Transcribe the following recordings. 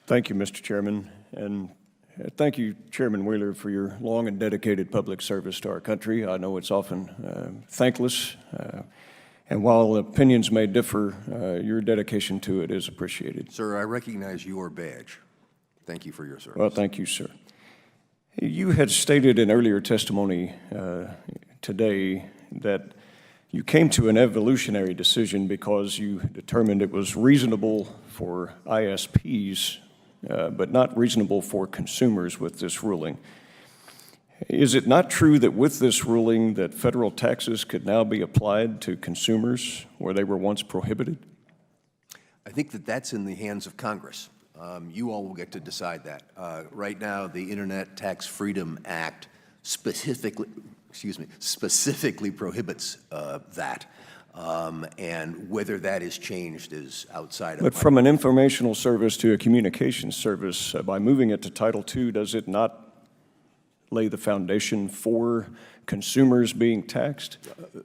Thank you, Mr. Chairman, and thank you, Chairman Wheeler, for your long and dedicated public service to our country. I know it's often thankless, and while opinions may differ, your dedication to it is appreciated. Sir, I recognize your badge. Thank you for your service. Well, thank you, sir. You had stated in earlier testimony today that you came to an evolutionary decision because you determined it was reasonable for ISPs, but not reasonable for consumers with this ruling. Is it not true that with this ruling that federal taxes could now be applied to consumers where they were once prohibited? I think that that's in the hands of Congress. You all will get to decide that. Right now, the Internet Tax Freedom Act specifically prohibits that. And whether that is changed is outside of. But from an informational service to a communications service, by moving it to Title II, does it not lay the foundation for consumers being taxed?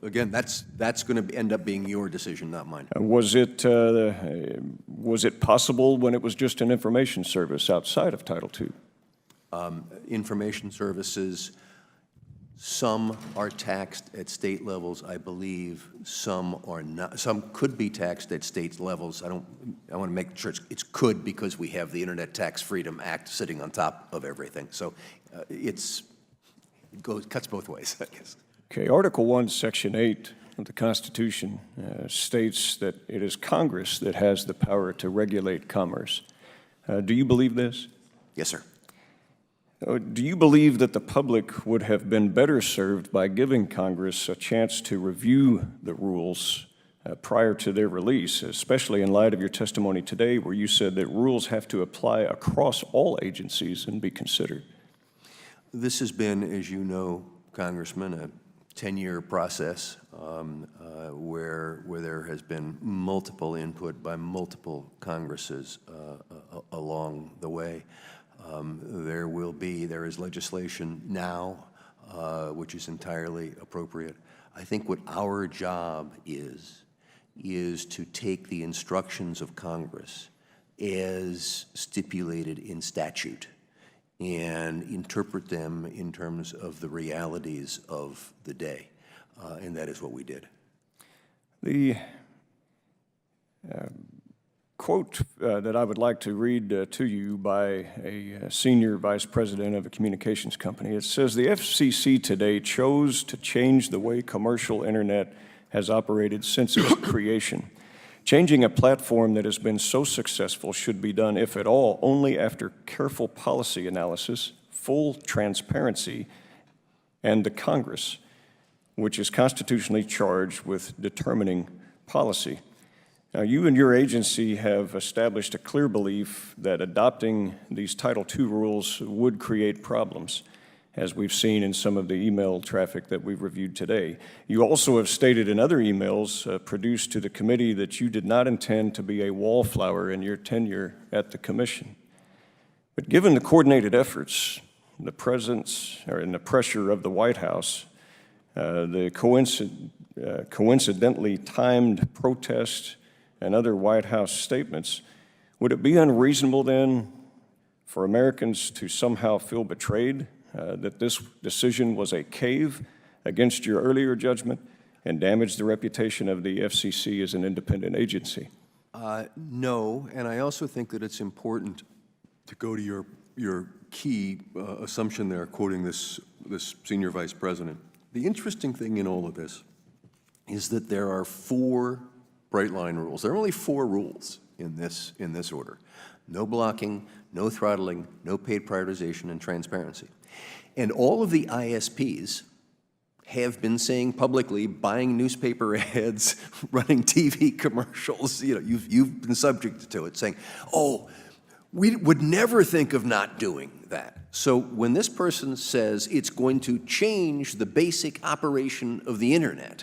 Again, that's going to end up being your decision, not mine. Was it possible when it was just an information service outside of Title II? Information services, some are taxed at state levels, I believe. Some are not. Some could be taxed at state levels. I want to make sure it's could, because we have the Internet Tax Freedom Act sitting on top of everything. So cuts both ways, I guess. Okay, Article 1, Section 8 of the Constitution states that it is Congress that has the power to regulate commerce. Do you believe this? Yes, sir. Do you believe that the public would have been better served by giving Congress a chance to review the rules prior to their release, especially in light of your testimony today where you said that rules have to apply across all agencies and be considered? This has been, as you know, Congressman, a 10-year process where there has been multiple input by multiple Congresses along the way. There is legislation now which is entirely appropriate. I think what our job is to take the instructions of Congress as stipulated in statute and interpret them in terms of the realities of the day, and that is what we did. The quote that I would like to read to you by a senior vice president of a communications company. It says, "The FCC today chose to change the way commercial internet has operated since its creation. Changing a platform that has been so successful should be done, if at all, only after careful policy analysis, full transparency, and the Congress, which is constitutionally charged with determining policy." Now, you and your agency have established a clear belief that adopting these Title II rules would create problems, as we've seen in some of the email traffic that we've reviewed today. You also have stated in other emails produced to the committee that you did not intend to be a wallflower in your tenure at the commission. But given the coordinated efforts, the presence and the pressure of the White House, the coincidentally timed protest and other White House statements, would it be unreasonable then for Americans to somehow feel betrayed that this decision was a cave against your earlier judgment and damaged the reputation of the FCC as an independent agency? No, and I also think that it's important to go to your key assumption there, quoting this senior vice president. The interesting thing in all of this is that there are 4 bright line rules. There are only 4 rules in this order: no blocking, no throttling, no paid prioritization, and transparency. And all of the ISPs have been saying publicly, buying newspaper ads, running TV commercials. You know, you've been subject to it, saying, "Oh, we would never think of not doing that." So when this person says it's going to change the basic operation of the internet,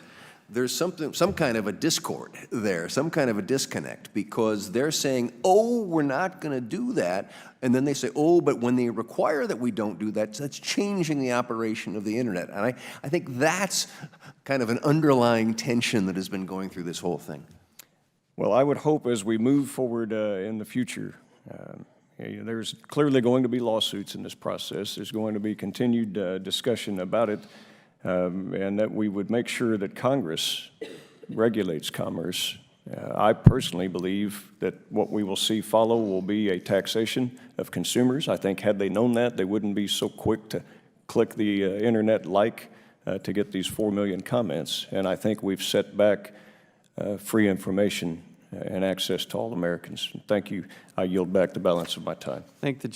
there's some kind of a discord there, some kind of a disconnect, because they're saying, "Oh, we're not going to do that," and then they say, "Oh, but when they require that we don't do that, that's changing the operation of the internet." And I think that's kind of an underlying tension that has been going through this whole thing. Well, I would hope as we move forward in the future, There's clearly going to be lawsuits in this process. There's going to be continued discussion about it, and that we would make sure that Congress regulates commerce. I personally believe that what we will see follow will be a taxation of consumers. I think had they known that, they wouldn't be so quick to click the internet like to get these 4 million comments. And I think we've set back free information and access to all Americans. Thank you. I yield back the balance of my time. Thank the